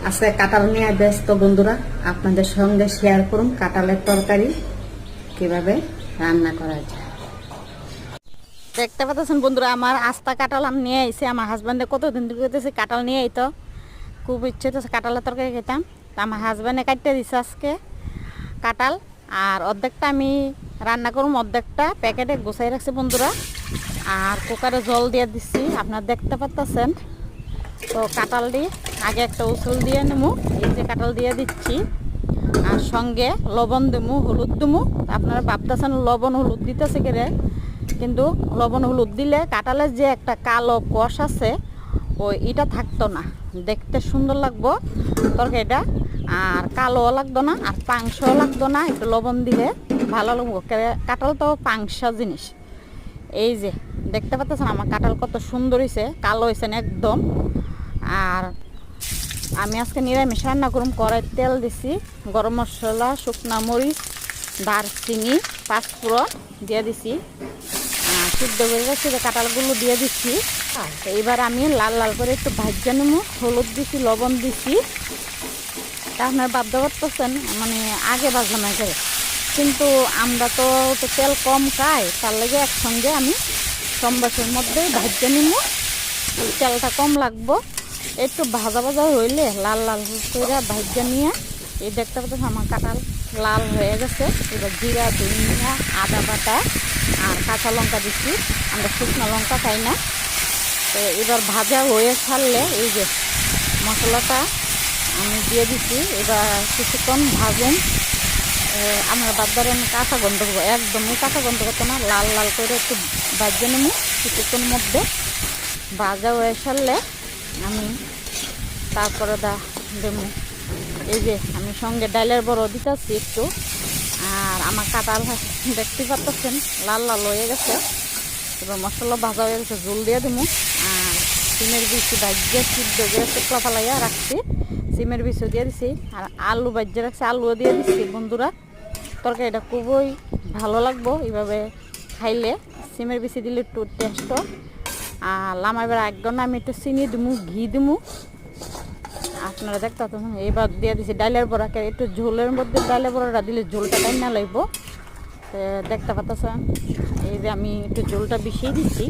আজকে কাঁঠাল নিয়ে ব্যস্ত বন্ধুরা, আপনাদের সঙ্গে শেয়ার করুন কাঁঠালের তরকারি কিভাবে রান্না করা যায়। দেখতে পাচ্ছেন বন্ধুরা, আমার আস্তা কাঁঠাল আমি নিয়ে আইছি। আমার হাজব্যান্ডে কতদিন ধরে কাঁঠাল নিয়ে আইতো, খুব ইচ্ছে তো কাঁঠালের তরকারি খেতাম। তা আমার হাজব্যান্ডে কাটতে দিচ্ছে আজকে কাঁঠাল, আর অর্ধেকটা আমি রান্না করুম, অর্ধেকটা প্যাকেটে গুছাই রাখছি বন্ধুরা। আর কুকারে জল দিয়ে দিচ্ছি, আপনারা দেখতে পাচ্ছেন। তো কাঁঠালটি আগে একটা উসুল দিয়ে নেবো, এই যে কাঁঠাল দিয়ে দিচ্ছি, আর সঙ্গে লবণ দেবো, হলুদ দেবো। আপনারা ভাবতেছেন লবণ হলুদ দিতেছে কেড়ে, কিন্তু লবণ হলুদ দিলে কাঁঠালের যে একটা কালো কষ আছে ওই এটা থাকতো না, দেখতে সুন্দর লাগবো তরকারিটা, আর কালোও লাগতো না আর পাংশও লাগতো না। একটু লবণ দিলে ভালো লাগবো, কাঁঠাল তো পাংশা জিনিস। এই যে দেখতে পাচ্ছেন আমার কাঁঠাল কত সুন্দর হয়েছে, কালো হয়েছে না একদম। আর আমি আজকে নিরামিষ রান্না করুম, কড়াই তেল দিছি, গরম মশলা, শুকনা মরিচ, দারচিনি, পাঁচফোড়ন দিয়ে দিছি, সিদ্ধ করে রাখছি কাঁঠালগুলো দিয়ে দিচ্ছি। এইবার আমি লাল লাল করে একটু ভাজা নেবো, হলুদ দিছি, লবণ দিছি। তা আপনার ভাবতে পারতেছেন মানে আগে ভাজলাম আগে, কিন্তু আমরা তো তেল কম খাই, তার লাগে একসঙ্গে আমি সম্বাসের মধ্যে ভাজা নেবো, তেলটা কম লাগবো। একটু ভাজা ভাজা হইলে লাল লাল করে ভাজা নিয়ে এই দেখতে পাচ্ছেন আমার কাঁঠাল লাল হয়ে গেছে। এবার জিরা, ধনিয়া, আদা বাটা আর কাঁচা লঙ্কা দিচ্ছি, আমরা শুকনো লঙ্কা খাই না। তো এবার ভাজা হয়ে ছাড়লে এই যে মশলাটা আমি দিয়ে দিচ্ছি, এবার কিছুক্ষণ ভাজুন। আমরা বাদ ধরেন কাঁচা গন্ধ করবো, একদমই কাঁচা গন্ধ করতো না, লাল লাল করে একটু ভাজা নেবো। কিছুক্ষণ মধ্যে ভাজা হয়ে ছাড়লে আমি তারপরে দেবো, এই যে আমি সঙ্গে ডালের বড় দিতেছি একটু। আর আমার কাঁঠাল দেখতে পাচ্ছেন লাল লাল হয়ে গেছে, এবার মশলা ভাজা হয়ে গেছে, জল দিয়ে দেবো। আর সিমের বিচি ভাজিয়ে সিদ্ধ করে শুকলা ফালাইয়া রাখছি, সিমের বিচিও দিয়ে দিছি, আর আলু ভাজিয়ে রাখছি, আলুও দিয়ে দিচ্ছি বন্ধুরা। তরকারিটা খুবই ভালো লাগবো এইভাবে খাইলে, সিমের বিচি দিলে একটু টেস্ট। আর লামাইবার একদম আমি একটু চিনি দিমু, ঘি দিমু, আপনারা দেখতে পাচ্ছেন। এবার দিয়ে দিচ্ছি ডালের বড়া, একটু ঝোলের মধ্যে ডালের বড়াটা দিলে ঝোলটা টাইম না লাগবো, দেখতে পাচ্ছেন। এই যে আমি একটু ঝোলটা বেশি দিচ্ছি,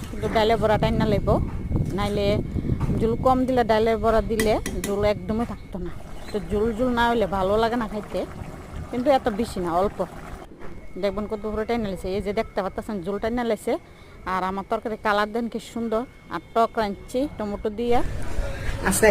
কিন্তু ডালের বড়া টাইম না লাগবো, নাইলে ঝোল কম দিলে ডালের বড়া দিলে ঝোল একদমই থাকতো না। তো ঝোল ঝোল না হলে ভালো লাগে না খাইতে, কিন্তু এত বেশি না, অল্প। দেখবেন কত পুরো টাইম নাইছে, এই যে দেখতে পাচ্ছেন ঝোল টাইম নাইছে। আর আমার তরকারি কালার দেন কি সুন্দর, আর টক রাঁধছি টমেটো দিয়ে। আচ্ছা